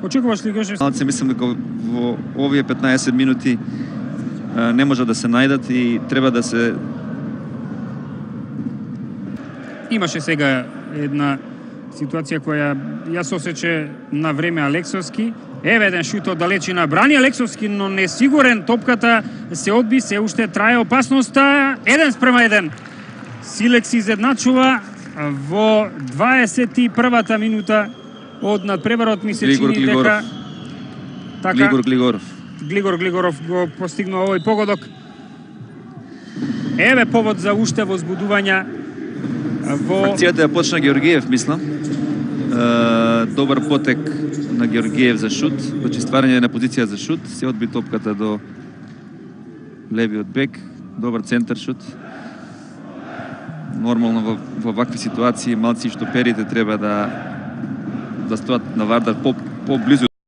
Очекуваш ли Гошев? Малце мислам дека во овие 15 минути не може да се најдат и треба да се... Имаше сега една ситуација која јас осеќа на време Алексовски. Еве еден шут од далечина, брани Алексовски, но не сигурен, топката се одби, се уште трае опасноста. 1:1. Силекс изедначува во 21-та минута од надпреварот, ми се чини дека Глигор Глигоров го постигнува овој погодок. Еве повод за уште возбудувања во... Акцијата ја почна Георгиев, мислам. Добар потек на Георгиев за шут, значи стварање на позиција за шут, се одби топката до левиот бек, добар центар шут. Нормално во вакви ситуации малци штоперите треба да стоат на Вардар поблизу